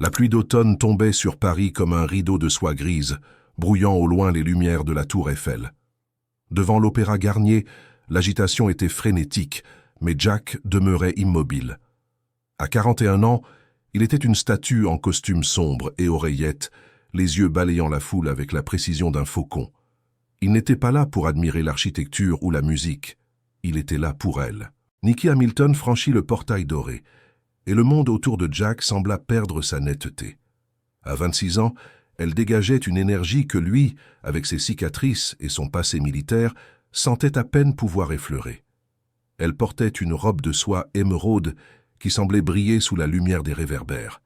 La pluie d'automne tombait sur Paris comme un rideau de soie grise, brouillant au loin les lumières de la tour Eiffel. Devant l'Opéra Garnier, l'agitation était frénétique, mais Jack demeurait immobile. À 41 ans, il était une statue en costume sombre et oreillettes, les yeux balayant la foule avec la précision d'un faucon. Il n'était pas là pour admirer l'architecture ou la musique, il était là pour elle. Nikki Hamilton franchit le portail doré, et le monde autour de Jack sembla perdre sa netteté. À 26 ans, elle dégageait une énergie que lui, avec ses cicatrices et son passé militaire, sentait à peine pouvoir effleurer. Elle portait une robe de soie émeraude qui semblait briller sous la lumière des réverbères.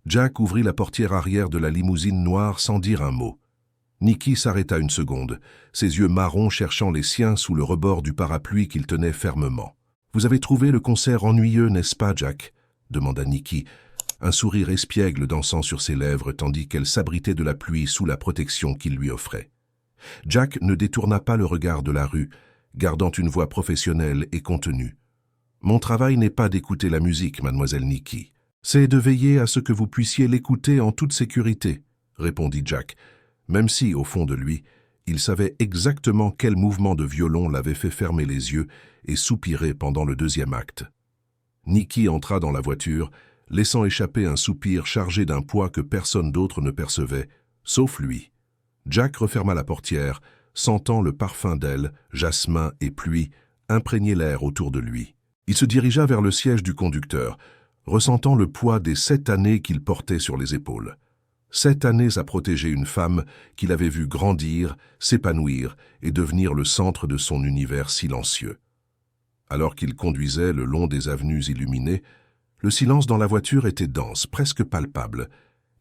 Jack ouvrit la portière arrière de la limousine noire sans dire un mot. Nikki s'arrêta une seconde, ses yeux marrons cherchant les siens sous le rebord du parapluie qu'il tenait fermement. « Vous avez trouvé le concert ennuyeux, n'est-ce pas, Jack ?» demanda Nikki, un sourire espiègle dansant sur ses lèvres tandis qu'elle s'abritait de la pluie sous la protection qu'il lui offrait. Jack ne détourna pas le regard de la rue, gardant une voix professionnelle et contenue. « Mon travail n'est pas d'écouter la musique, mademoiselle Nikki. C'est de veiller à ce que vous puissiez l'écouter en toute sécurité, » répondit Jack, même si, au fond de lui, il savait exactement quel mouvement de violon l'avait fait fermer les yeux et soupirer pendant le deuxième acte. Nikki entra dans la voiture, laissant échapper un soupir chargé d'un poids que personne d'autre ne percevait, sauf lui. Jack referma la portière, sentant le parfum d'elle, jasmin et pluie, imprégner l'air autour de lui. Il se dirigea vers le siège du conducteur, ressentant le poids des 7 années qu'il portait sur les épaules. 7 années à protéger une femme qu'il avait vue grandir, s'épanouir et devenir le centre de son univers silencieux. Alors qu'il conduisait le long des avenues illuminées, le silence dans la voiture était dense, presque palpable.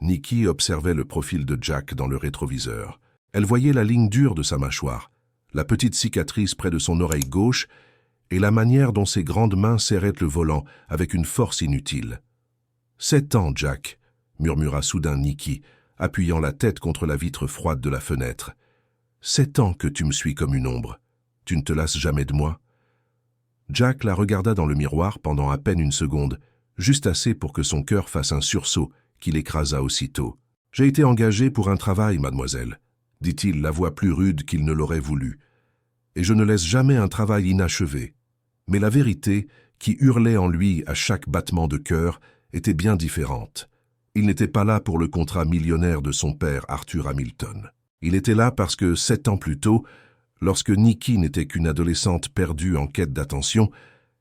Nikki observait le profil de Jack dans le rétroviseur. Elle voyait la ligne dure de sa mâchoire, la petite cicatrice près de son oreille gauche et la manière dont ses grandes mains serraient le volant avec une force inutile. « 7 ans, Jack !» murmura soudain Nikki, appuyant la tête contre la vitre froide de la fenêtre. « 7 ans que tu me suis comme une ombre. Tu ne te lasses jamais de moi ?» Jack la regarda dans le miroir pendant à peine une seconde, juste assez pour que son cœur fasse un sursaut qu'il écrasa aussitôt. « J'ai été engagé pour un travail, mademoiselle, » dit-il, la voix plus rude qu'il ne l'aurait voulu. « Et je ne laisse jamais un travail inachevé. » Mais la vérité, qui hurlait en lui à chaque battement de cœur, était bien différente. Il n'était pas là pour le contrat millionnaire de son père Arthur Hamilton. Il était là parce que 7 ans plus tôt, lorsque Nikki n'était qu'une adolescente perdue en quête d'attention,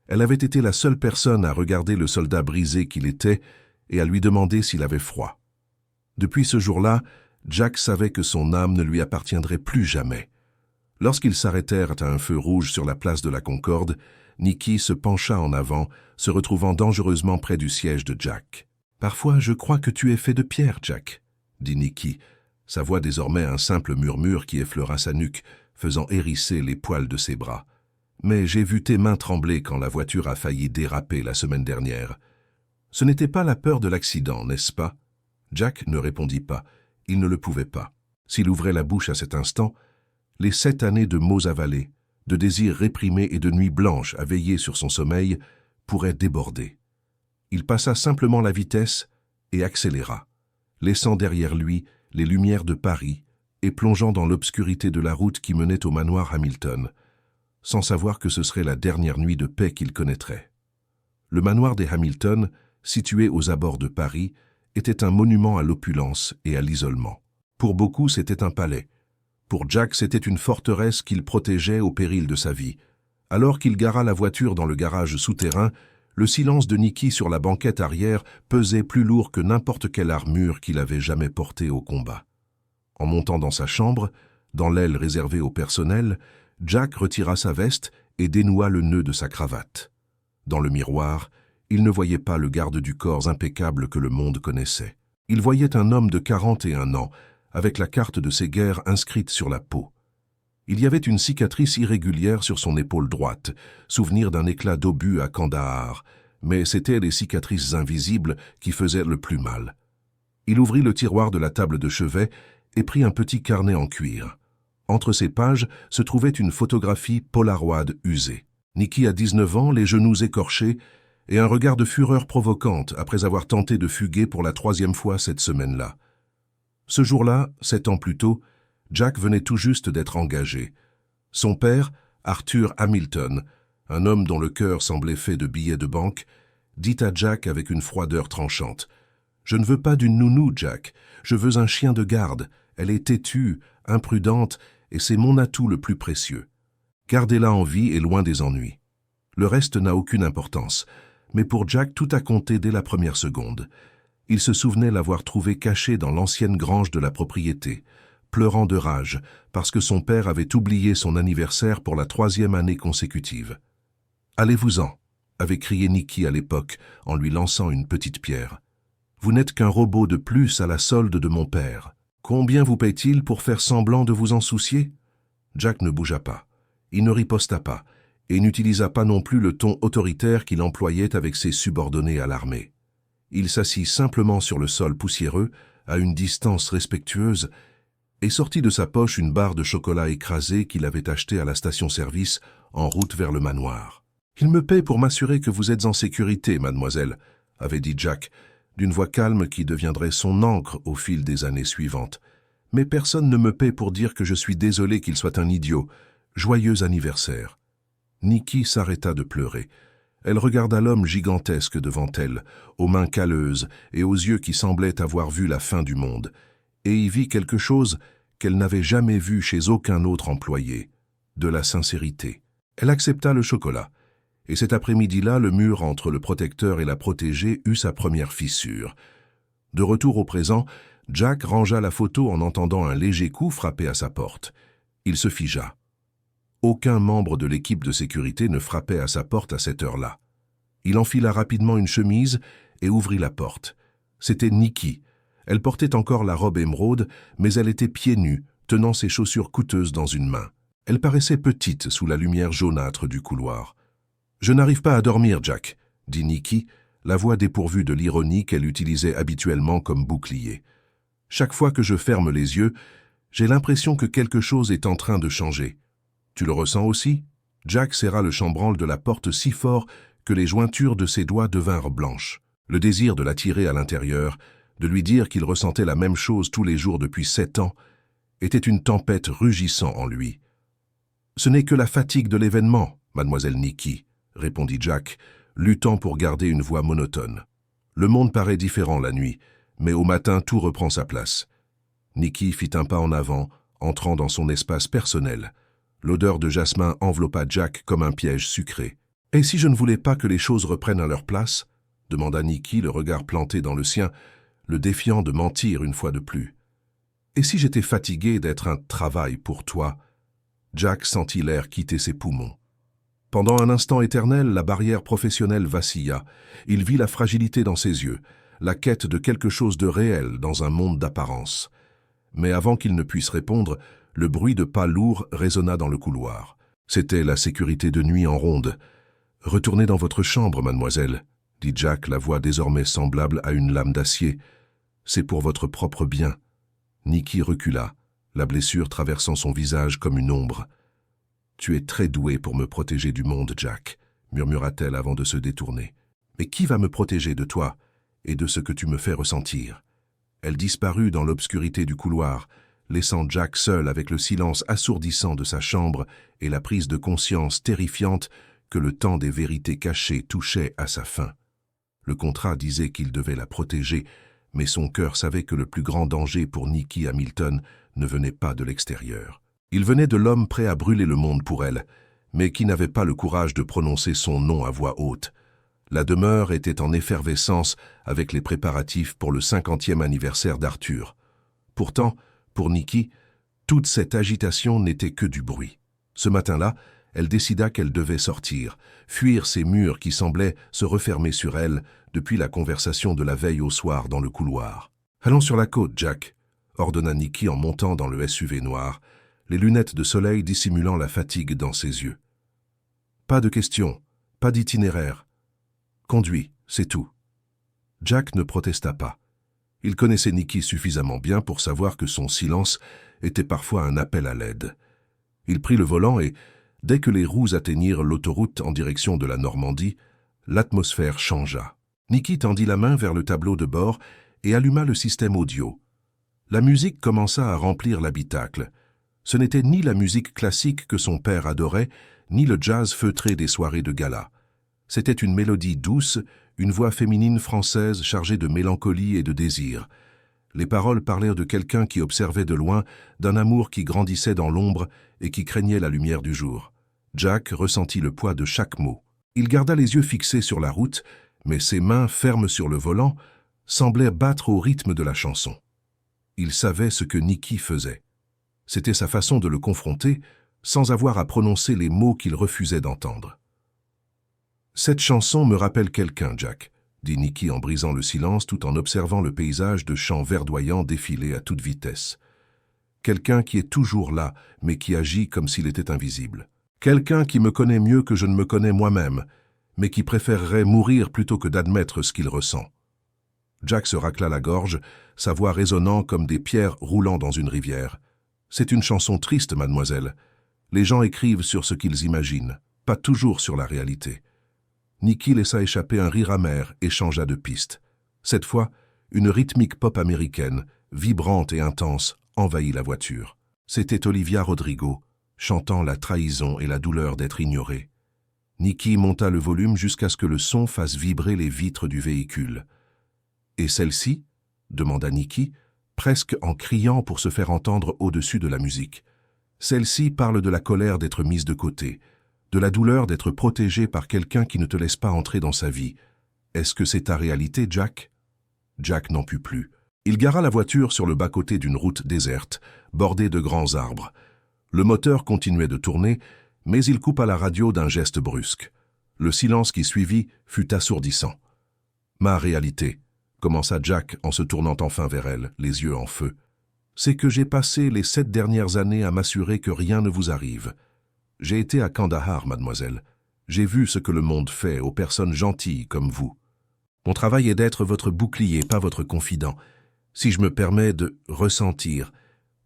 elle avait été la seule personne à regarder le soldat brisé qu'il était et à lui demander s'il avait froid. Depuis ce jour-là, Jack savait que son âme ne lui appartiendrait plus jamais. Lorsqu'ils s'arrêtèrent à un feu rouge sur la place de la Concorde, Nikki se pencha en avant, se retrouvant dangereusement près du siège de Jack. « Parfois, je crois que tu es fait de pierre, Jack, » dit Nikki, sa voix désormais un simple murmure qui effleura sa nuque, faisant hérisser les poils de ses bras. « Mais j'ai vu tes mains trembler quand la voiture a failli déraper la semaine dernière. Ce n'était pas la peur de l'accident, n'est-ce pas ?» Jack ne répondit pas. Il ne le pouvait pas. S'il ouvrait la bouche à cet instant, les 7 années de maux avalés, de désirs réprimés et de nuits blanches à veiller sur son sommeil pourraient déborder. Il passa simplement la vitesse et accéléra, laissant derrière lui les lumières de Paris et plongeant dans l'obscurité de la route qui menait au manoir Hamilton, sans savoir que ce serait la dernière nuit de paix qu'il connaîtrait. Le manoir des Hamilton, situé aux abords de Paris, était un monument à l'opulence et à l'isolement. Pour beaucoup, c'était un palais. Pour Jack, c'était une forteresse qu'il protégeait au péril de sa vie. Alors qu'il gara la voiture dans le garage souterrain, le silence de Nikki sur la banquette arrière pesait plus lourd que n'importe quelle armure qu'il avait jamais portée au combat. En montant dans sa chambre, dans l'aile réservée au personnel, Jack retira sa veste et dénoua le nœud de sa cravate. Dans le miroir, il ne voyait pas le garde du corps impeccable que le monde connaissait. Il voyait un homme de 41 ans, avec la carte de ses guerres inscrite sur la peau. Il y avait une cicatrice irrégulière sur son épaule droite, souvenir d'un éclat d'obus à Kandahar, mais c'étaient les cicatrices invisibles qui faisaient le plus mal. Il ouvrit le tiroir de la table de chevet et prit un petit carnet en cuir. Entre ces pages se trouvait une photographie Polaroid usée. Nikki a 19 ans, les genoux écorchés, et un regard de fureur provocante après avoir tenté de fuguer pour la 3e fois cette semaine-là. Ce jour-là, 7 ans plus tôt, Jack venait tout juste d'être engagé. Son père, Arthur Hamilton, un homme dont le cœur semblait fait de billets de banque, dit à Jack avec une froideur tranchante « Je ne veux pas d'une nounou, Jack. Je veux un chien de garde. Elle est têtue, imprudente, et c'est mon atout le plus précieux. Gardez-la en vie et loin des ennuis. » Le reste n'a aucune importance, mais pour Jack tout a compté dès la première seconde. Il se souvenait l'avoir trouvée cachée dans l'ancienne grange de la propriété, pleurant de rage parce que son père avait oublié son anniversaire pour la 3e année consécutive. « Allez-vous-en » avait crié Nicky à l'époque en lui lançant une petite pierre. « Vous n'êtes qu'un robot de plus à la solde de mon père. Combien vous paye-t-il pour faire semblant de vous en soucier ?» Jack ne bougea pas. Il ne riposta pas et n'utilisa pas non plus le ton autoritaire qu'il employait avec ses subordonnés à l'armée. Il s'assit simplement sur le sol poussiéreux, à une distance respectueuse, et sortit de sa poche une barre de chocolat écrasé qu'il avait achetée à la station-service en route vers le manoir. « Il me paie pour m'assurer que vous êtes en sécurité, mademoiselle », avait dit Jack, d'une voix calme qui deviendrait son encre au fil des années suivantes. « Mais personne ne me paie pour dire que je suis désolé qu'il soit un idiot. Joyeux anniversaire. » Nicky s'arrêta de pleurer. Elle regarda l'homme gigantesque devant elle, aux mains calleuses et aux yeux qui semblaient avoir vu la fin du monde, et y vit quelque chose qu'elle n'avait jamais vu chez aucun autre employé, de la sincérité. Elle accepta le chocolat, et cet après-midi-là, le mur entre le protecteur et la protégée eut sa première fissure. De retour au présent, Jack rangea la photo en entendant un léger coup frapper à sa porte. Il se figea. Aucun membre de l'équipe de sécurité ne frappait à sa porte à cette heure-là. Il enfila rapidement une chemise et ouvrit la porte. C'était Nicky. Elle portait encore la robe émeraude, mais elle était pieds nus, tenant ses chaussures coûteuses dans une main. Elle paraissait petite sous la lumière jaunâtre du couloir. « Je n'arrive pas à dormir, Jack, » dit Nicky, la voix dépourvue de l'ironie qu'elle utilisait habituellement comme bouclier. « Chaque fois que je ferme les yeux, j'ai l'impression que quelque chose est en train de changer. Tu le ressens aussi ?» Jack serra le chambranle de la porte si fort que les jointures de ses doigts devinrent blanches. Le désir de l'attirer à l'intérieur, de lui dire qu'il ressentait la même chose tous les jours depuis 7 ans, était une tempête rugissant en lui. « Ce n'est que la fatigue de l'événement, mademoiselle Nicky, » répondit Jack, luttant pour garder une voix monotone. « Le monde paraît différent la nuit, mais au matin tout reprend sa place. » Nicky fit un pas en avant, entrant dans son espace personnel. L'odeur de jasmin enveloppa Jack comme un piège sucré. « Et si je ne voulais pas que les choses reprennent à leur place ?» demanda Nicky, le regard planté dans le sien, le défiant de mentir une fois de plus. « Et si j'étais fatigué d'être un travail pour toi ?» Jack sentit l'air quitter ses poumons. Pendant un instant éternel, la barrière professionnelle vacilla. Il vit la fragilité dans ses yeux, la quête de quelque chose de réel dans un monde d'apparence. Mais avant qu'il ne puisse répondre, le bruit de pas lourds résonna dans le couloir. C'était la sécurité de nuit en ronde. « Retournez dans votre chambre, mademoiselle, » dit Jack, la voix désormais semblable à une lame d'acier. « C'est pour votre propre bien. » Nicky recula, la blessure traversant son visage comme une ombre. « Tu es très doué pour me protéger du monde, Jack, » murmura-t-elle avant de se détourner. « Mais qui va me protéger de toi et de ce que tu me fais ressentir ?» Elle disparut dans l'obscurité du couloir, laissant Jack seul avec le silence assourdissant de sa chambre et la prise de conscience terrifiante que le temps des vérités cachées touchait à sa fin. Le contrat disait qu'il devait la protéger, mais son cœur savait que le plus grand danger pour Nicky Hamilton ne venait pas de l'extérieur. Il venait de l'homme prêt à brûler le monde pour elle, mais qui n'avait pas le courage de prononcer son nom à voix haute. La demeure était en effervescence avec les préparatifs pour le 50e anniversaire d'Arthur. Pourtant, pour Nicky, toute cette agitation n'était que du bruit. Ce matin-là, elle décida qu'elle devait sortir, fuir ces murs qui semblaient se refermer sur elle depuis la conversation de la veille au soir dans le couloir. « Allons sur la côte, Jack », ordonna Nicky en montant dans le SUV noir, les lunettes de soleil dissimulant la fatigue dans ses yeux. « Pas de questions, pas d'itinéraire. Conduis, c'est tout. » Jack ne protesta pas. Il connaissait Nicky suffisamment bien pour savoir que son silence était parfois un appel à l'aide. Il prit le volant et, dès que les roues atteignirent l'autoroute en direction de la Normandie, l'atmosphère changea. Nikki tendit la main vers le tableau de bord et alluma le système audio. La musique commença à remplir l'habitacle. Ce n'était ni la musique classique que son père adorait, ni le jazz feutré des soirées de gala. C'était une mélodie douce, une voix féminine française chargée de mélancolie et de désir. Les paroles parlaient de quelqu'un qui observait de loin, d'un amour qui grandissait dans l'ombre et qui craignait la lumière du jour. Jack ressentit le poids de chaque mot. Il garda les yeux fixés sur la route, mais ses mains, fermes sur le volant, semblaient battre au rythme de la chanson. Il savait ce que Nikki faisait. C'était sa façon de le confronter, sans avoir à prononcer les mots qu'il refusait d'entendre. « Cette chanson me rappelle quelqu'un, Jack », dit Nikki en brisant le silence tout en observant le paysage de champs verdoyants défiler à toute vitesse. Quelqu'un qui est toujours là, mais qui agit comme s'il était invisible. Quelqu'un qui me connaît mieux que je ne me connais moi-même, mais qui préférerait mourir plutôt que d'admettre ce qu'il ressent. Jack se racla la gorge, sa voix résonnant comme des pierres roulant dans une rivière. « C'est une chanson triste, mademoiselle. Les gens écrivent sur ce qu'ils imaginent, pas toujours sur la réalité. » Nikki laissa échapper un rire amer et changea de piste. Cette fois, une rythmique pop américaine, vibrante et intense, envahit la voiture. C'était Olivia Rodrigo, chantant la trahison et la douleur d'être ignorée. Nikki monta le volume jusqu'à ce que le son fasse vibrer les vitres du véhicule. « Et celle-ci » demanda Nikki, presque en criant pour se faire entendre au-dessus de la musique. « Celle-ci parle de la colère d'être mise de côté, de la douleur d'être protégée par quelqu'un qui ne te laisse pas entrer dans sa vie. Est-ce que c'est ta réalité, Jack ?» Jack n'en put plus. Il gara la voiture sur le bas-côté d'une route déserte, bordée de grands arbres. Le moteur continuait de tourner, mais il coupa la radio d'un geste brusque. Le silence qui suivit fut assourdissant. « Ma réalité », commença Jack en se tournant enfin vers elle, les yeux en feu, « c'est que j'ai passé les 7 dernières années à m'assurer que rien ne vous arrive. J'ai été à Kandahar, mademoiselle. J'ai vu ce que le monde fait aux personnes gentilles comme vous. Mon travail est d'être votre bouclier, pas votre confident. Si je me permets de ressentir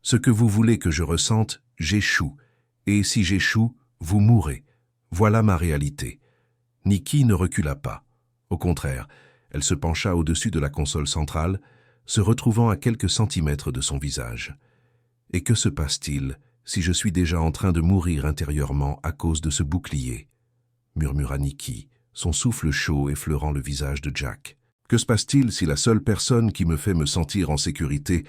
ce que vous voulez que je ressente, j'échoue. Et si j'échoue, vous mourrez. Voilà ma réalité. » Nikki ne recula pas. Au contraire, elle se pencha au-dessus de la console centrale, se retrouvant à quelques centimètres de son visage. « Et que se passe-t-il si je suis déjà en train de mourir intérieurement à cause de ce bouclier ?» murmura Nikki, son souffle chaud effleurant le visage de Jack. « Que se passe-t-il si la seule personne qui me fait me sentir en sécurité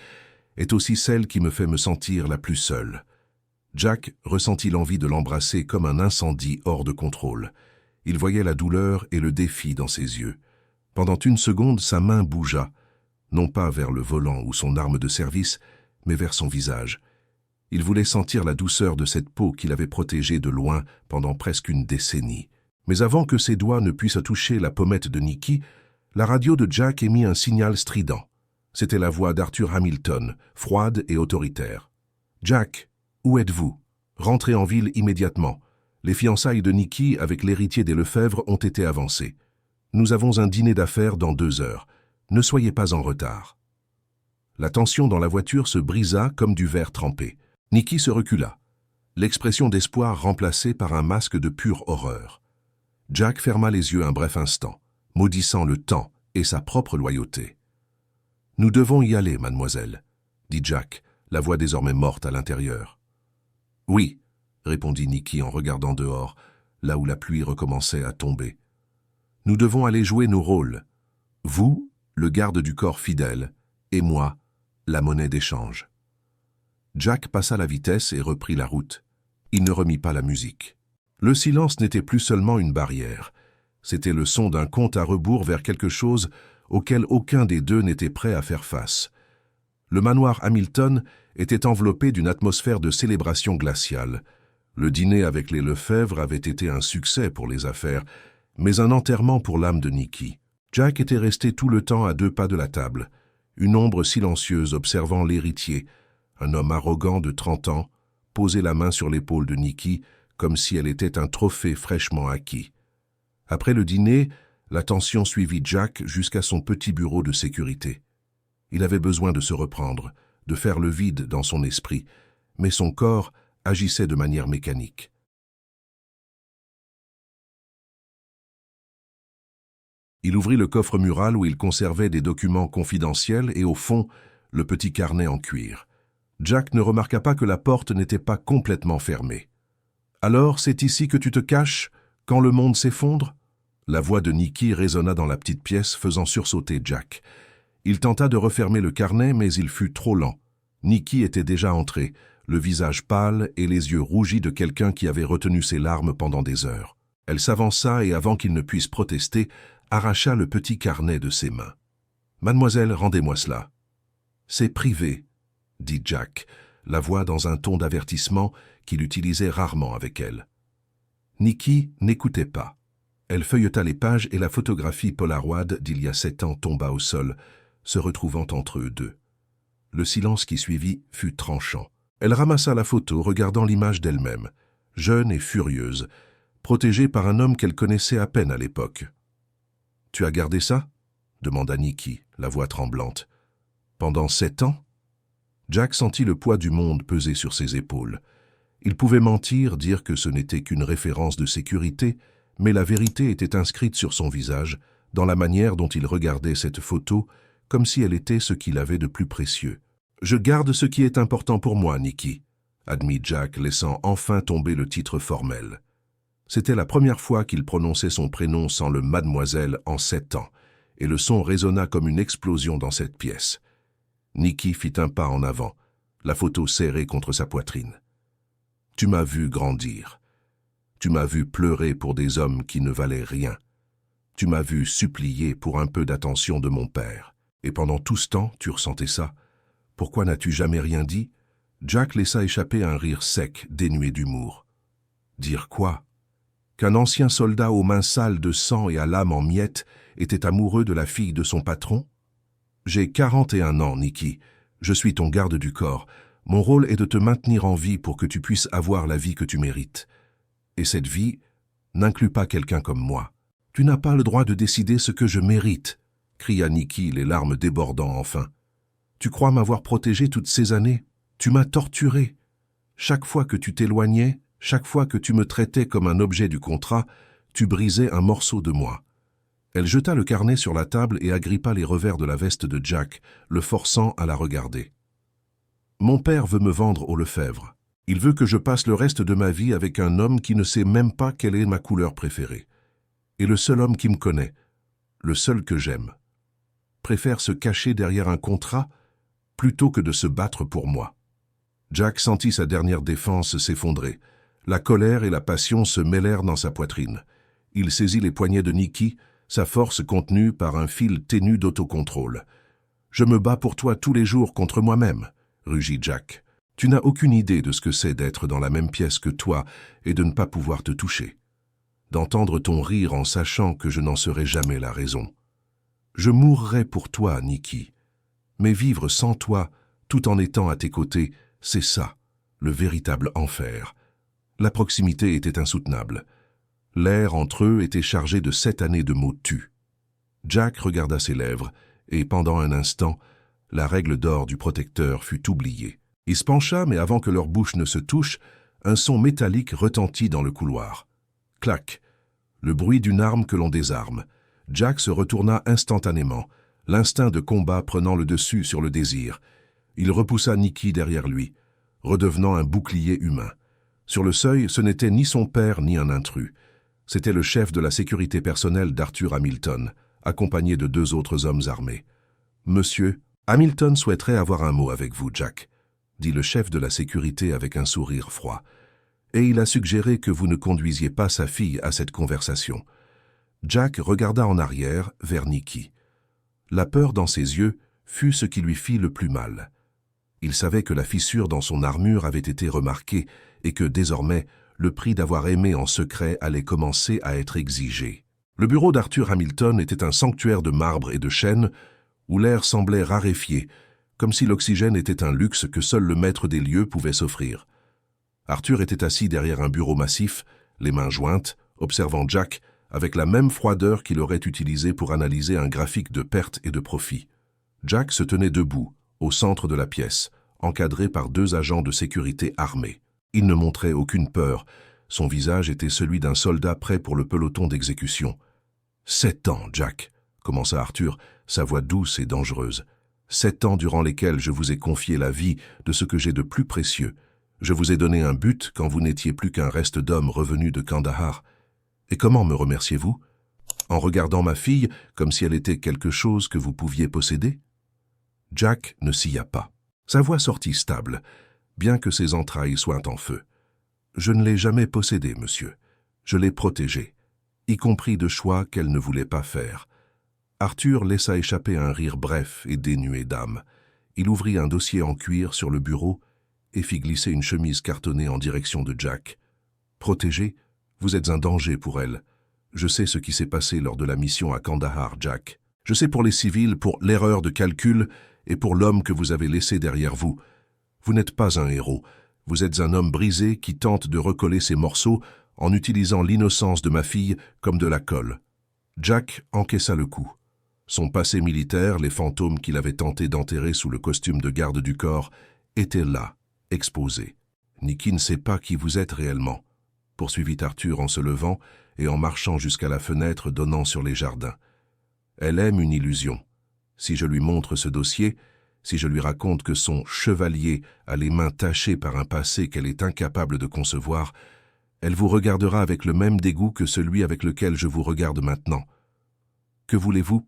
est aussi celle qui me fait me sentir la plus seule ?» Jack ressentit l'envie de l'embrasser comme un incendie hors de contrôle. Il voyait la douleur et le défi dans ses yeux. Pendant une seconde, sa main bougea, non pas vers le volant ou son arme de service, mais vers son visage. Il voulait sentir la douceur de cette peau qu'il avait protégée de loin pendant presque une décennie. Mais avant que ses doigts ne puissent toucher la pommette de Nikki, la radio de Jack émit un signal strident. C'était la voix d'Arthur Hamilton, froide et autoritaire. « Jack, où êtes-vous? Rentrez en ville immédiatement. Les fiançailles de Nikki avec l'héritier des Lefebvre ont été avancées. Nous avons un dîner d'affaires dans 2 heures. Ne soyez pas en retard. » La tension dans la voiture se brisa comme du verre trempé. Nikki se recula, l'expression d'espoir remplacée par un masque de pure horreur. Jack ferma les yeux un bref instant, maudissant le temps et sa propre loyauté. « Nous devons y aller, mademoiselle, » dit Jack, la voix désormais morte à l'intérieur. « Oui, » répondit Nikki en regardant dehors, là où la pluie recommençait à tomber. « Nous devons aller jouer nos rôles. Vous, le garde du corps fidèle, et moi, la monnaie d'échange. » Jack passa la vitesse et reprit la route. Il ne remit pas la musique. Le silence n'était plus seulement une barrière. C'était le son d'un compte à rebours vers quelque chose auquel aucun des deux n'était prêt à faire face. Le manoir Hamilton était enveloppé d'une atmosphère de célébration glaciale. Le dîner avec les Lefebvre avait été un succès pour les affaires, mais un enterrement pour l'âme de Nikki. Jack était resté tout le temps à 2 pas de la table, une ombre silencieuse observant l'héritier, un homme arrogant de 30 ans, posait la main sur l'épaule de Nikki comme si elle était un trophée fraîchement acquis. Après le dîner, la tension suivit Jack jusqu'à son petit bureau de sécurité. Il avait besoin de se reprendre, de faire le vide dans son esprit, mais son corps agissait de manière mécanique. Il ouvrit le coffre mural où il conservait des documents confidentiels et, au fond, le petit carnet en cuir. Jack ne remarqua pas que la porte n'était pas complètement fermée. « Alors, c'est ici que tu te caches, quand le monde s'effondre ?» La voix de Nikki résonna dans la petite pièce, faisant sursauter Jack. Il tenta de refermer le carnet, mais il fut trop lent. Nikki était déjà entrée, le visage pâle et les yeux rougis de quelqu'un qui avait retenu ses larmes pendant des heures. Elle s'avança et, avant qu'il ne puisse protester, arracha le petit carnet de ses mains. « Mademoiselle, rendez-moi cela. »« C'est privé, » dit Jack, la voix dans un ton d'avertissement qu'il utilisait rarement avec elle. Nikki n'écoutait pas. Elle feuilleta les pages et la photographie Polaroid d'il y a 7 ans tomba au sol, se retrouvant entre eux deux. Le silence qui suivit fut tranchant. Elle ramassa la photo, regardant l'image d'elle-même, jeune et furieuse, protégée par un homme qu'elle connaissait à peine à l'époque. « Tu as gardé ça ?» demanda Nikki, la voix tremblante. « Pendant 7 ans ?» Jack sentit le poids du monde peser sur ses épaules. Il pouvait mentir, dire que ce n'était qu'une référence de sécurité, mais la vérité était inscrite sur son visage, dans la manière dont il regardait cette photo, comme si elle était ce qu'il avait de plus précieux. « Je garde ce qui est important pour moi, Nikki », admit Jack, laissant enfin tomber le titre formel. C'était la première fois qu'il prononçait son prénom sans le « mademoiselle » en 7 ans, et le son résonna comme une explosion dans cette pièce. Nikki fit un pas en avant, la photo serrée contre sa poitrine. « Tu m'as vu grandir. Tu m'as vu pleurer pour des hommes qui ne valaient rien. Tu m'as vu supplier pour un peu d'attention de mon père. Et pendant tout ce temps, tu ressentais ça. Pourquoi n'as-tu jamais rien dit ?» Jack laissa échapper un rire sec, dénué d'humour. « Dire quoi ? Qu'un ancien soldat aux mains sales de sang et à l'âme en miettes était amoureux de la fille de son patron ? J'ai 41 ans, Nikki. Je suis ton garde du corps. Mon rôle est de te maintenir en vie pour que tu puisses avoir la vie que tu mérites. Et cette vie n'inclut pas quelqu'un comme moi. Tu n'as pas le droit de décider ce que je mérite, » cria Nikki, les larmes débordant enfin. « Tu crois m'avoir protégé toutes ces années ? Tu m'as torturé. Chaque fois que tu t'éloignais, chaque fois que tu me traitais comme un objet du contrat, tu brisais un morceau de moi. » Elle jeta le carnet sur la table et agrippa les revers de la veste de Jack, le forçant à la regarder. « Mon père veut me vendre au Lefebvre. Il veut que je passe le reste de ma vie avec un homme qui ne sait même pas quelle est ma couleur préférée. Et le seul homme qui me connaît, le seul que j'aime, préfère se cacher derrière un contrat plutôt que de se battre pour moi. » Jack sentit sa dernière défense s'effondrer. La colère et la passion se mêlèrent dans sa poitrine. Il saisit les poignets de Nikki, sa force contenue par un fil ténu d'autocontrôle. « Je me bats pour toi tous les jours contre moi-même, » rugit Jack. « Tu n'as aucune idée de ce que c'est d'être dans la même pièce que toi et de ne pas pouvoir te toucher. D'entendre ton rire en sachant que je n'en serai jamais la raison. Je mourrai pour toi, Nikki. Mais vivre sans toi, tout en étant à tes côtés, c'est ça, le véritable enfer. » La proximité était insoutenable. L'air entre eux était chargé de 7 années de mots tus. Jack regarda ses lèvres, et pendant un instant, la règle d'or du protecteur fut oubliée. Il se pencha, mais avant que leurs bouches ne se touchent, un son métallique retentit dans le couloir. Clac! Le bruit d'une arme que l'on désarme. Jack se retourna instantanément, l'instinct de combat prenant le dessus sur le désir. Il repoussa Nikki derrière lui, redevenant un bouclier humain. Sur le seuil, ce n'était ni son père ni un intrus. C'était le chef de la sécurité personnelle d'Arthur Hamilton, accompagné de 2 autres hommes armés. « Monsieur, Hamilton souhaiterait avoir un mot avec vous, Jack, » dit le chef de la sécurité avec un sourire froid. « Et il a suggéré que vous ne conduisiez pas sa fille à cette conversation. » Jack regarda en arrière, vers Nikki. La peur dans ses yeux fut ce qui lui fit le plus mal. Il savait que la fissure dans son armure avait été remarquée et que, désormais, le prix d'avoir aimé en secret allait commencer à être exigé. Le bureau d'Arthur Hamilton était un sanctuaire de marbre et de chêne où l'air semblait raréfié, comme si l'oxygène était un luxe que seul le maître des lieux pouvait s'offrir. Arthur était assis derrière un bureau massif, les mains jointes, observant Jack avec la même froideur qu'il aurait utilisée pour analyser un graphique de pertes et de profits. Jack se tenait debout, au centre de la pièce, encadré par 2 agents de sécurité armés. Il ne montrait aucune peur. Son visage était celui d'un soldat prêt pour le peloton d'exécution. « 7 ans, Jack, commença Arthur, sa voix douce et dangereuse. 7 ans durant lesquels je vous ai confié la vie de ce que j'ai de plus précieux. Je vous ai donné un but quand vous n'étiez plus qu'un reste d'homme revenu de Kandahar. Et comment me remerciez-vous? En regardant ma fille comme si elle était quelque chose que vous pouviez posséder? Jack ne sia pas. Sa voix sortit stable, bien que ses entrailles soient en feu. Je ne l'ai jamais possédée, monsieur. Je l'ai protégée, y compris de choix qu'elle ne voulait pas faire. Arthur laissa échapper un rire bref et dénué d'âme. Il ouvrit un dossier en cuir sur le bureau et fit glisser une chemise cartonnée en direction de Jack. Protégée, vous êtes un danger pour elle. Je sais ce qui s'est passé lors de la mission à Kandahar, Jack. Je sais pour les civils, pour l'erreur de calcul et pour l'homme que vous avez laissé derrière vous. Vous n'êtes pas un héros. Vous êtes un homme brisé qui tente de recoller ses morceaux en utilisant l'innocence de ma fille comme de la colle. Jack encaissa le coup. Son passé militaire, les fantômes qu'il avait tenté d'enterrer sous le costume de garde du corps, étaient là, exposés. Nikki ne sait pas qui vous êtes réellement, poursuivit Arthur en se levant et en marchant jusqu'à la fenêtre donnant sur les jardins. Elle aime une illusion. Si je lui montre ce dossier, si je lui raconte que son chevalier a les mains tachées par un passé qu'elle est incapable de concevoir, elle vous regardera avec le même dégoût que celui avec lequel je vous regarde maintenant. « Que voulez-vous »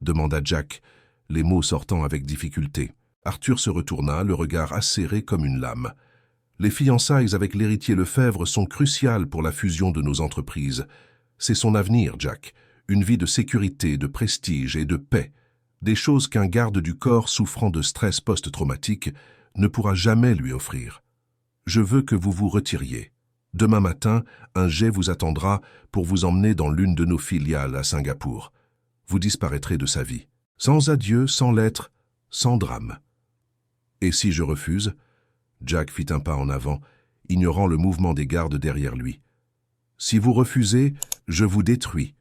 demanda Jack, les mots sortant avec difficulté. Arthur se retourna, le regard acéré comme une lame. « Les fiançailles avec l'héritier Lefebvre sont cruciales pour la fusion de nos entreprises. C'est son avenir, Jack, une vie de sécurité, de prestige et de paix. Des choses qu'un garde du corps souffrant de stress post-traumatique ne pourra jamais lui offrir. Je veux que vous vous retiriez. Demain matin, un jet vous attendra pour vous emmener dans l'une de nos filiales à Singapour. Vous disparaîtrez de sa vie. Sans adieu, sans lettre, sans drame. Et si je refuse ?» Jack fit un pas en avant, ignorant le mouvement des gardes derrière lui. « Si vous refusez, je vous détruis, »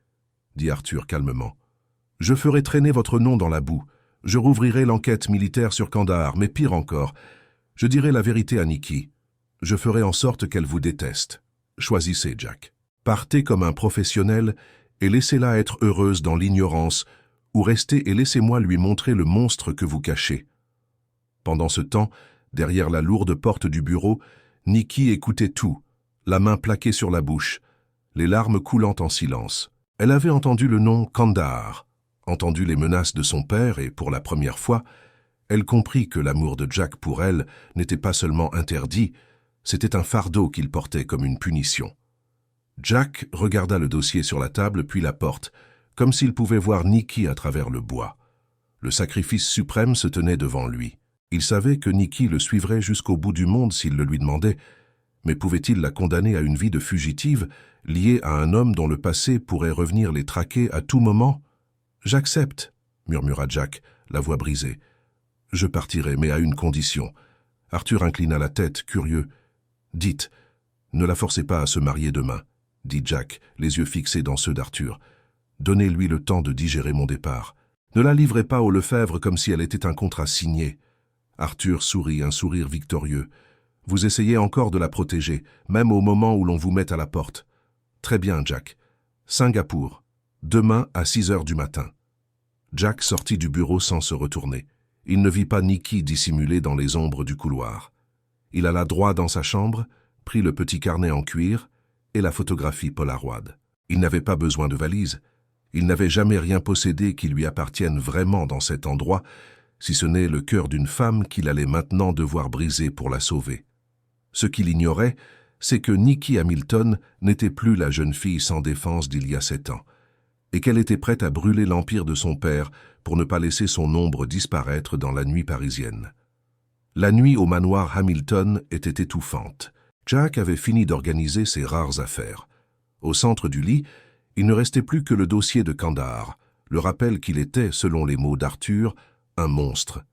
dit Arthur calmement. « Je ferai traîner votre nom dans la boue. Je rouvrirai l'enquête militaire sur Kandahar, mais pire encore, je dirai la vérité à Nikki. Je ferai en sorte qu'elle vous déteste. Choisissez, Jack. Partez comme un professionnel et laissez-la être heureuse dans l'ignorance, ou restez et laissez-moi lui montrer le monstre que vous cachez. » Pendant ce temps, derrière la lourde porte du bureau, Nikki écoutait tout, la main plaquée sur la bouche, les larmes coulant en silence. Elle avait entendu le nom Kandahar, entendu les menaces de son père et, pour la première fois, elle comprit que l'amour de Jack pour elle n'était pas seulement interdit, c'était un fardeau qu'il portait comme une punition. Jack regarda le dossier sur la table puis la porte, comme s'il pouvait voir Nikki à travers le bois. Le sacrifice suprême se tenait devant lui. Il savait que Nikki le suivrait jusqu'au bout du monde s'il le lui demandait, mais pouvait-il la condamner à une vie de fugitive, liée à un homme dont le passé pourrait revenir les traquer à tout moment? « J'accepte, » murmura Jack, la voix brisée. « Je partirai, mais à une condition. » Arthur inclina la tête, curieux. « Dites, ne la forcez pas à se marier demain, » dit Jack, les yeux fixés dans ceux d'Arthur. « Donnez-lui le temps de digérer mon départ. Ne la livrez pas au Lefebvre comme si elle était un contrat signé. » Arthur sourit, un sourire victorieux. « Vous essayez encore de la protéger, même au moment où l'on vous met à la porte. Très bien, Jack. Singapour. Demain à 6 heures du matin. » Jack sortit du bureau sans se retourner. Il ne vit pas Nikki dissimulée dans les ombres du couloir. Il alla droit dans sa chambre, prit le petit carnet en cuir et la photographie Polaroid. Il n'avait pas besoin de valise. Il n'avait jamais rien possédé qui lui appartienne vraiment dans cet endroit, si ce n'est le cœur d'une femme qu'il allait maintenant devoir briser pour la sauver. Ce qu'il ignorait, c'est que Nikki Hamilton n'était plus la jeune fille sans défense d'il y a 7 ans, et qu'elle était prête à brûler l'empire de son père pour ne pas laisser son ombre disparaître dans la nuit parisienne. La nuit au manoir Hamilton était étouffante. Jack avait fini d'organiser ses rares affaires. Au centre du lit, il ne restait plus que le dossier de Kandahar, le rappel qu'il était, selon les mots d'Arthur, un monstre.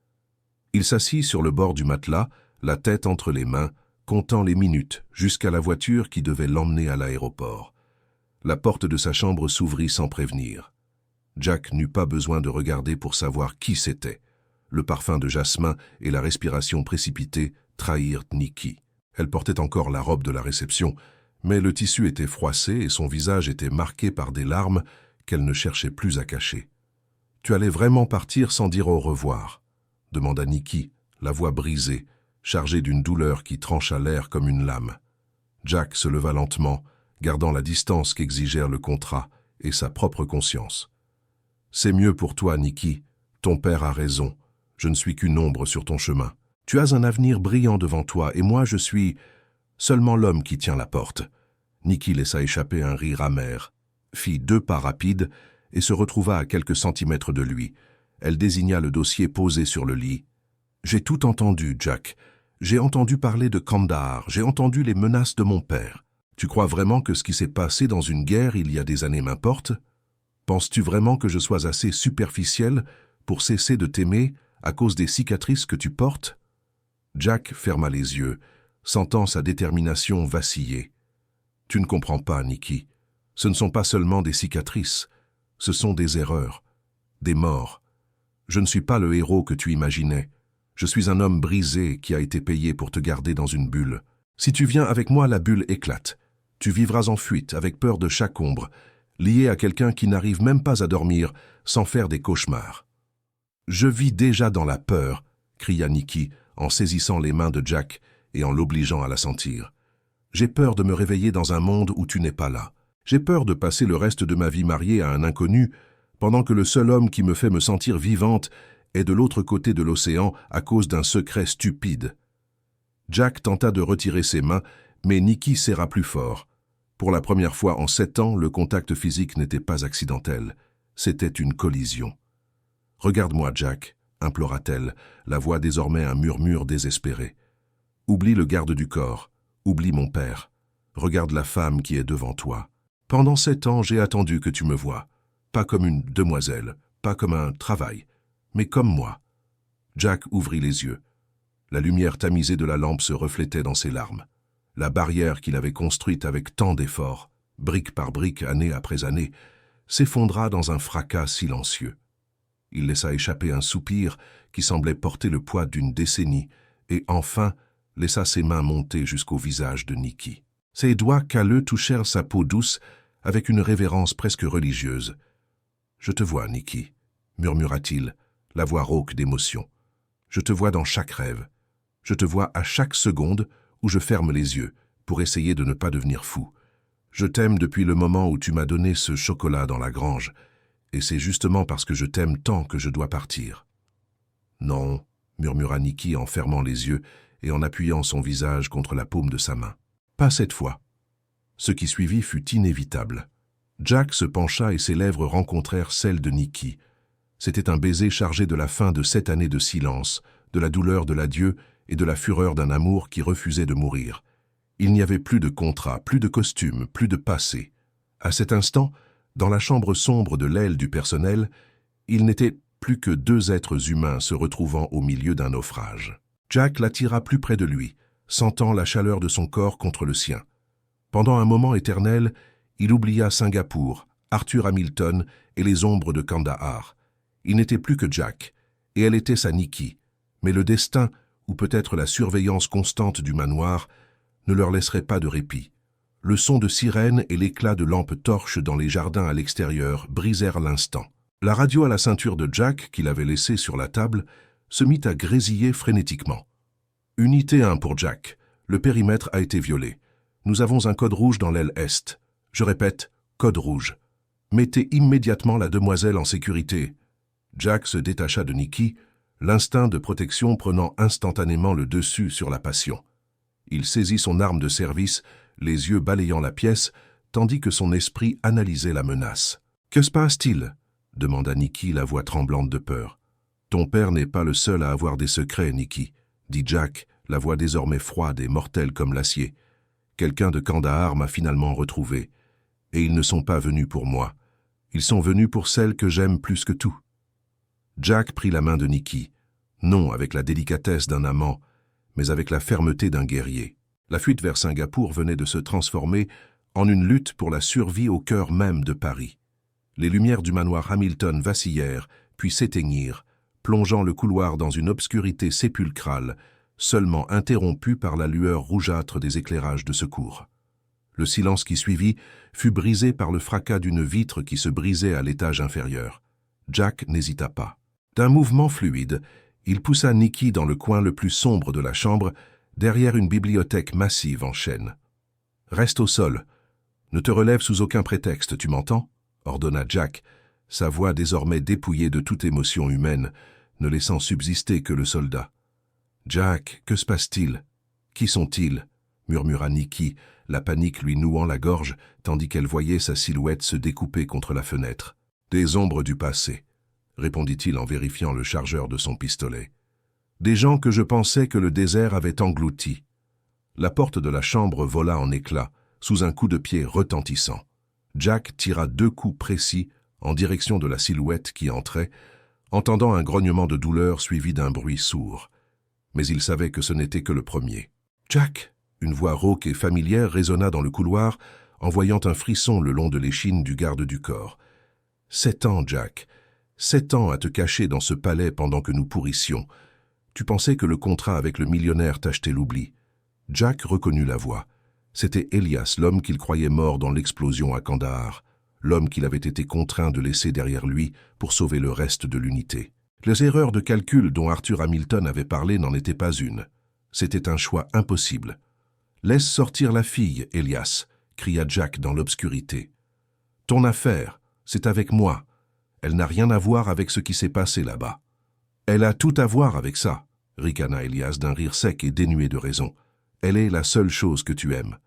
Il s'assit sur le bord du matelas, la tête entre les mains, comptant les minutes jusqu'à la voiture qui devait l'emmener à l'aéroport. La porte de sa chambre s'ouvrit sans prévenir. Jack n'eut pas besoin de regarder pour savoir qui c'était. Le parfum de jasmin et la respiration précipitée trahirent Nikki. Elle portait encore la robe de la réception, mais le tissu était froissé et son visage était marqué par des larmes qu'elle ne cherchait plus à cacher. Tu allais vraiment partir sans dire au revoir? Demanda Nikki, la voix brisée, chargée d'une douleur qui trancha l'air comme une lame. Jack se leva lentement, gardant la distance qu'exigèrent le contrat et sa propre conscience. « C'est mieux pour toi, Nikki. Ton père a raison. Je ne suis qu'une ombre sur ton chemin. Tu as un avenir brillant devant toi et moi je suis seulement l'homme qui tient la porte. » Nikki laissa échapper un rire amer, fit 2 pas rapides et se retrouva à quelques centimètres de lui. Elle désigna le dossier posé sur le lit. « J'ai tout entendu, Jack. J'ai entendu parler de Kandahar, j'ai entendu les menaces de mon père. Tu crois vraiment que ce qui s'est passé dans une guerre il y a des années m'importe? Penses-tu vraiment que je sois assez superficiel pour cesser de t'aimer à cause des cicatrices que tu portes ?» Jack ferma les yeux, sentant sa détermination vaciller. « Tu ne comprends pas, Nikki. Ce ne sont pas seulement des cicatrices, ce sont des erreurs, des morts. Je ne suis pas le héros que tu imaginais. Je suis un homme brisé qui a été payé pour te garder dans une bulle. Si tu viens avec moi, la bulle éclate. Tu vivras en fuite, avec peur de chaque ombre, lié à quelqu'un qui n'arrive même pas à dormir sans faire des cauchemars. »« Je vis déjà dans la peur, » cria Nikki en saisissant les mains de Jack et en l'obligeant à la sentir. « J'ai peur de me réveiller dans un monde où tu n'es pas là. J'ai peur de passer le reste de ma vie mariée à un inconnu, pendant que le seul homme qui me fait me sentir vivante est de l'autre côté de l'océan à cause d'un secret stupide. » Jack tenta de retirer ses mains, mais Nikki serra plus fort. Pour la première fois en 7 ans, le contact physique n'était pas accidentel. C'était une collision. « Regarde-moi, Jack, » implora-t-elle, la voix désormais un murmure désespéré. « Oublie le garde du corps, oublie mon père. Regarde la femme qui est devant toi. Pendant 7 ans, j'ai attendu que tu me voies. Pas comme une demoiselle, pas comme un travail, mais comme moi. » Jack ouvrit les yeux. La lumière tamisée de la lampe se reflétait dans ses larmes. La barrière qu'il avait construite avec tant d'efforts, brique par brique, année après année, s'effondra dans un fracas silencieux. Il laissa échapper un soupir qui semblait porter le poids d'une décennie et enfin laissa ses mains monter jusqu'au visage de Nikki. Ses doigts calleux touchèrent sa peau douce avec une révérence presque religieuse. « Je te vois, Nikki, » murmura-t-il, la voix rauque d'émotion. « Je te vois dans chaque rêve. Je te vois à chaque seconde où je ferme les yeux pour essayer de ne pas devenir fou. Je t'aime depuis le moment où tu m'as donné ce chocolat dans la grange, et c'est justement parce que je t'aime tant que je dois partir. »« Non, » murmura Nikki en fermant les yeux et en appuyant son visage contre la paume de sa main. « Pas cette fois. » Ce qui suivit fut inévitable. Jack se pencha et ses lèvres rencontrèrent celles de Nikki. C'était un baiser chargé de la fin de 7 années de silence, de la douleur de l'adieu et de la fureur d'un amour qui refusait de mourir. Il n'y avait plus de contrat, plus de costume, plus de passé. À cet instant, dans la chambre sombre de l'aile du personnel, il n'était plus que 2 êtres humains se retrouvant au milieu d'un naufrage. Jack l'attira plus près de lui, sentant la chaleur de son corps contre le sien. Pendant un moment éternel, il oublia Singapour, Arthur Hamilton et les ombres de Kandahar. Il n'était plus que Jack, et elle était sa Nikki, mais le destin, ou peut-être la surveillance constante du manoir, ne leur laisserait pas de répit. Le son de sirènes et l'éclat de lampes torches dans les jardins à l'extérieur brisèrent l'instant. La radio à la ceinture de Jack, qu'il avait laissée sur la table, se mit à grésiller frénétiquement. « Unité 1 pour Jack. Le périmètre a été violé. Nous avons un code rouge dans l'aile Est. Je répète, code rouge. Mettez immédiatement la demoiselle en sécurité. » Jack se détacha de Nikki, l'instinct de protection prenant instantanément le dessus sur la passion. Il saisit son arme de service, les yeux balayant la pièce, tandis que son esprit analysait la menace. « Que se passe-t-il » demanda Nikki, la voix tremblante de peur. « Ton père n'est pas le seul à avoir des secrets, Nikki, » dit Jack, la voix désormais froide et mortelle comme l'acier. « Quelqu'un de Kandahar m'a finalement retrouvé, et ils ne sont pas venus pour moi. Ils sont venus pour celle que j'aime plus que tout. » Jack prit la main de Nikki, non avec la délicatesse d'un amant, mais avec la fermeté d'un guerrier. La fuite vers Singapour venait de se transformer en une lutte pour la survie au cœur même de Paris. Les lumières du manoir Hamilton vacillèrent, puis s'éteignirent, plongeant le couloir dans une obscurité sépulcrale, seulement interrompue par la lueur rougeâtre des éclairages de secours. Le silence qui suivit fut brisé par le fracas d'une vitre qui se brisait à l'étage inférieur. Jack n'hésita pas. D'un mouvement fluide, il poussa Nikki dans le coin le plus sombre de la chambre, derrière une bibliothèque massive en chêne. « Reste au sol. Ne te relève sous aucun prétexte, tu m'entends » ordonna Jack, sa voix désormais dépouillée de toute émotion humaine, ne laissant subsister que le soldat. « Jack, que se passe-t-il? Qui sont-ils » murmura Nikki, la panique lui nouant la gorge, tandis qu'elle voyait sa silhouette se découper contre la fenêtre. « Des ombres du passé », répondit-il en vérifiant le chargeur de son pistolet. « Des gens que je pensais que le désert avait engloutis. » La porte de la chambre vola en éclats, sous un coup de pied retentissant. Jack tira 2 coups précis en direction de la silhouette qui entrait, entendant un grognement de douleur suivi d'un bruit sourd. Mais il savait que ce n'était que le premier. « Jack !» Une voix rauque et familière résonna dans le couloir, envoyant un frisson le long de l'échine du garde du corps. « 7 ans, Jack. 7 ans à te cacher dans ce palais pendant que nous pourrissions. Tu pensais que le contrat avec le millionnaire t'achetait l'oubli. » Jack reconnut la voix. C'était Elias, l'homme qu'il croyait mort dans l'explosion à Kandahar, l'homme qu'il avait été contraint de laisser derrière lui pour sauver le reste de l'unité. Les erreurs de calcul dont Arthur Hamilton avait parlé n'en étaient pas une. C'était un choix impossible. « Laisse sortir la fille, Elias !» cria Jack dans l'obscurité. « Ton affaire, c'est avec moi. Elle n'a rien à voir avec ce qui s'est passé là-bas. »« Elle a tout à voir avec ça !» ricana Elias d'un rire sec et dénué de raison. « Elle est la seule chose que tu aimes.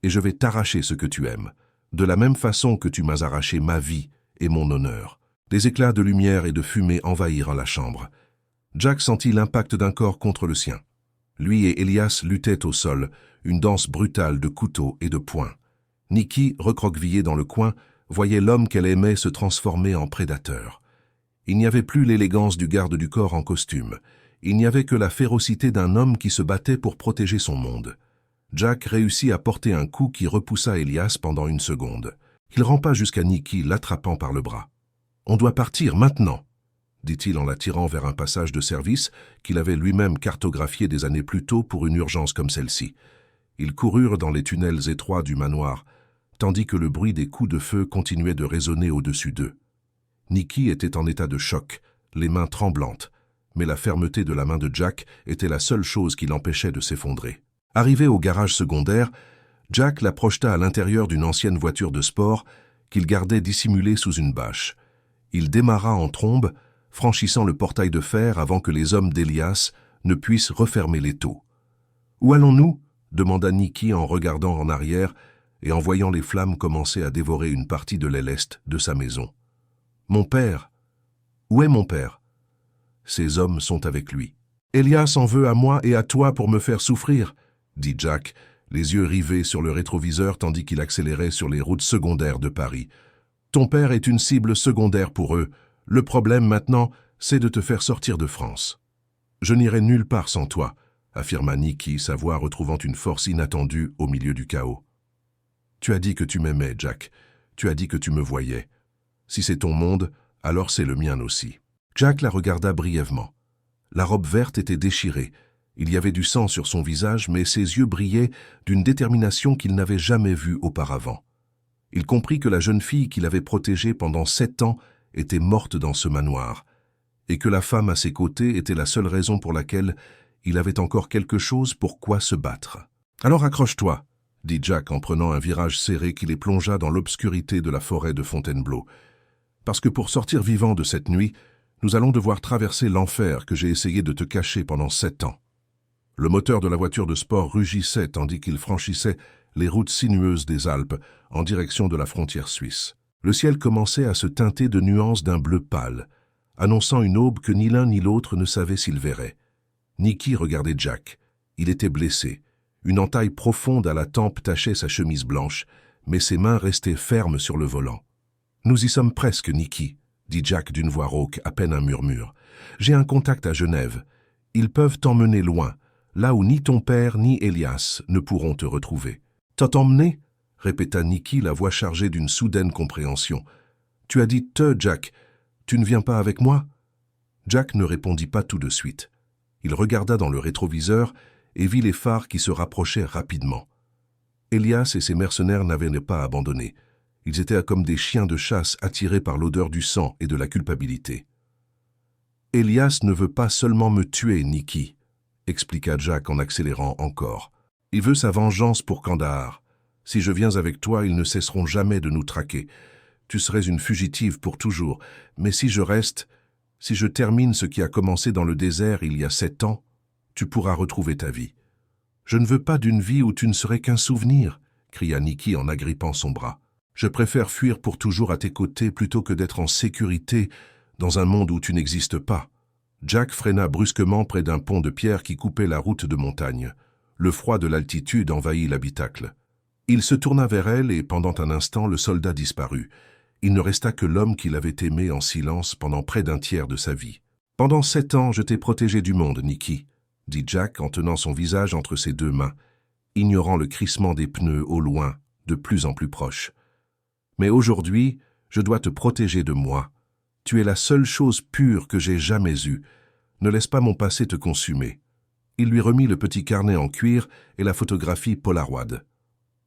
Et je vais t'arracher ce que tu aimes, de la même façon que tu m'as arraché ma vie et mon honneur. » Des éclats de lumière et de fumée envahirent la chambre. Jack sentit l'impact d'un corps contre le sien. Lui et Elias luttaient au sol, une danse brutale de couteaux et de poings. Nikki, recroquevillée dans le coin, voyait l'homme qu'elle aimait se transformer en prédateur. Il n'y avait plus l'élégance du garde du corps en costume. Il n'y avait que la férocité d'un homme qui se battait pour protéger son monde. Jack réussit à porter un coup qui repoussa Elias pendant une seconde. Il rampa jusqu'à Nikki, l'attrapant par le bras. « On doit partir maintenant !» dit-il en la tirant vers un passage de service qu'il avait lui-même cartographié des années plus tôt pour une urgence comme celle-ci. Ils coururent dans les tunnels étroits du manoir, tandis que le bruit des coups de feu continuait de résonner au-dessus d'eux. Nikki était en état de choc, les mains tremblantes, mais la fermeté de la main de Jack était la seule chose qui l'empêchait de s'effondrer. Arrivé au garage secondaire, Jack la projeta à l'intérieur d'une ancienne voiture de sport qu'il gardait dissimulée sous une bâche. Il démarra en trombe, franchissant le portail de fer avant que les hommes d'Elias ne puissent refermer l'étau. « Où allons-nous » demanda Nikki en regardant en arrière et en voyant les flammes commencer à dévorer une partie de l'aile est de sa maison. « Mon père »« Où est mon père ?»« Ces hommes sont avec lui. »« Elias en veut à moi et à toi pour me faire souffrir » dit Jack, les yeux rivés sur le rétroviseur tandis qu'il accélérait sur les routes secondaires de Paris. « Ton père est une cible secondaire pour eux. Le problème maintenant, c'est de te faire sortir de France. »« Je n'irai nulle part sans toi, » affirma Nikki, sa voix retrouvant une force inattendue au milieu du chaos. « Tu as dit que tu m'aimais, Jack. Tu as dit que tu me voyais. Si c'est ton monde, alors c'est le mien aussi. » Jack la regarda brièvement. La robe verte était déchirée. Il y avait du sang sur son visage, mais ses yeux brillaient d'une détermination qu'il n'avait jamais vue auparavant. Il comprit que la jeune fille qu'il avait protégée pendant 7 ans était morte dans ce manoir, et que la femme à ses côtés était la seule raison pour laquelle il avait encore quelque chose pour quoi se battre. « Alors accroche-toi » dit Jack en prenant un virage serré qui les plongea dans l'obscurité de la forêt de Fontainebleau. « Parce que pour sortir vivant de cette nuit, nous allons devoir traverser l'enfer que j'ai essayé de te cacher pendant 7 ans. » Le moteur de la voiture de sport rugissait tandis qu'il franchissait les routes sinueuses des Alpes en direction de la frontière suisse. Le ciel commençait à se teinter de nuances d'un bleu pâle, annonçant une aube que ni l'un ni l'autre ne savait s'ils verraient. Nikki regardait Jack. Il était blessé. Une entaille profonde à la tempe tachait sa chemise blanche, mais ses mains restaient fermes sur le volant. « Nous y sommes presque, Nikki, » dit Jack d'une voix rauque, à peine un murmure. « J'ai un contact à Genève. Ils peuvent t'emmener loin, là où ni ton père ni Elias ne pourront te retrouver. »« T'emmener » répéta Nikki, la voix chargée d'une soudaine compréhension. « Tu as dit « te, Jack. Tu ne viens pas avec moi ?» Jack ne répondit pas tout de suite. Il regarda dans le rétroviseur et vit les phares qui se rapprochaient rapidement. Elias et ses mercenaires n'avaient pas abandonné. Ils étaient comme des chiens de chasse attirés par l'odeur du sang et de la culpabilité. « Elias ne veut pas seulement me tuer, Nikki, » expliqua Jack en accélérant encore. « Il veut sa vengeance pour Kandahar. Si je viens avec toi, ils ne cesseront jamais de nous traquer. Tu serais une fugitive pour toujours. Mais si je reste, si je termine ce qui a commencé dans le désert il y a 7 ans, tu pourras retrouver ta vie. »« Je ne veux pas d'une vie où tu ne serais qu'un souvenir, » cria Nikki en agrippant son bras. « Je préfère fuir pour toujours à tes côtés plutôt que d'être en sécurité dans un monde où tu n'existes pas. » Jack freina brusquement près d'un pont de pierre qui coupait la route de montagne. Le froid de l'altitude envahit l'habitacle. Il se tourna vers elle et, pendant un instant, le soldat disparut. Il ne resta que l'homme qu'il avait aimé en silence pendant près d'un tiers de sa vie. « Pendant 7 ans, je t'ai protégé du monde, Nikki, » dit Jack en tenant son visage entre ses 2 mains, ignorant le crissement des pneus au loin, de plus en plus proche. « Mais aujourd'hui, je dois te protéger de moi. Tu es la seule chose pure que j'ai jamais eue. Ne laisse pas mon passé te consumer. » Il lui remit le petit carnet en cuir et la photographie Polaroid.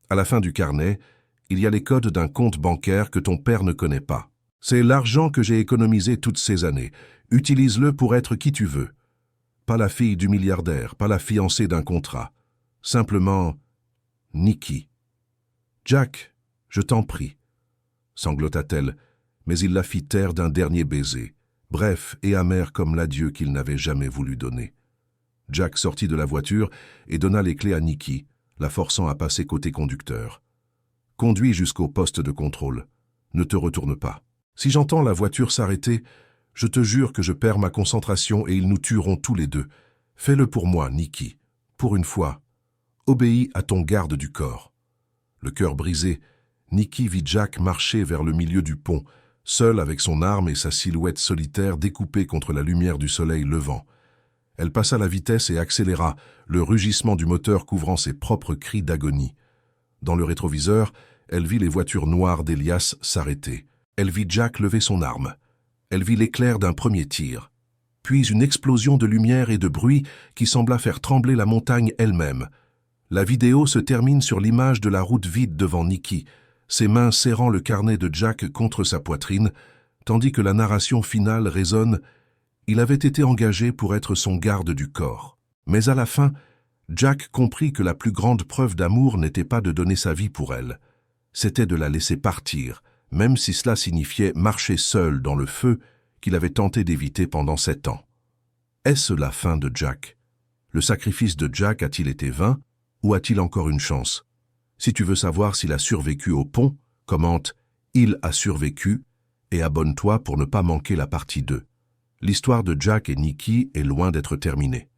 À la fin du carnet, il y a les codes d'un compte bancaire que ton père ne connaît pas. C'est l'argent que j'ai économisé toutes ces années. Utilise-le pour être qui tu veux. Pas la fille du milliardaire, pas la fiancée d'un contrat. Simplement, Nikki. « Jack, je t'en prie, » sanglota-t-elle, mais il la fit taire d'un dernier baiser, bref et amer comme l'adieu qu'il n'avait jamais voulu donner. Jack sortit de la voiture et donna les clés à Nikki, la forçant à passer côté conducteur. « Conduis jusqu'au poste de contrôle. Ne te retourne pas. Si j'entends la voiture s'arrêter, je te jure que je perds ma concentration et ils nous tueront tous les deux. Fais-le pour moi, Nikki. Pour une fois. Obéis à ton garde du corps. » Le cœur brisé, Nikki vit Jack marcher vers le milieu du pont, seul avec son arme et sa silhouette solitaire découpée contre la lumière du soleil levant. Elle passa la vitesse et accéléra, le rugissement du moteur couvrant ses propres cris d'agonie. Dans le rétroviseur, elle vit les voitures noires d'Elias s'arrêter. Elle vit Jack lever son arme. Elle vit l'éclair d'un premier tir. Puis une explosion de lumière et de bruit qui sembla faire trembler la montagne elle-même. La vidéo se termine sur l'image de la route vide devant Nikki, ses mains serrant le carnet de Jack contre sa poitrine, tandis que la narration finale résonne « Il avait été engagé pour être son garde du corps. » Mais à la fin, Jack comprit que la plus grande preuve d'amour n'était pas de donner sa vie pour elle. C'était de la laisser partir, même si cela signifiait marcher seul dans le feu qu'il avait tenté d'éviter pendant 7 ans. Est-ce la fin de Jack? Le sacrifice de Jack a-t-il été vain, ou a-t-il encore une chance? Si tu veux savoir s'il a survécu au pont, commente « Il a survécu » et abonne-toi pour ne pas manquer la partie 2. L'histoire de Jack et Nikki est loin d'être terminée.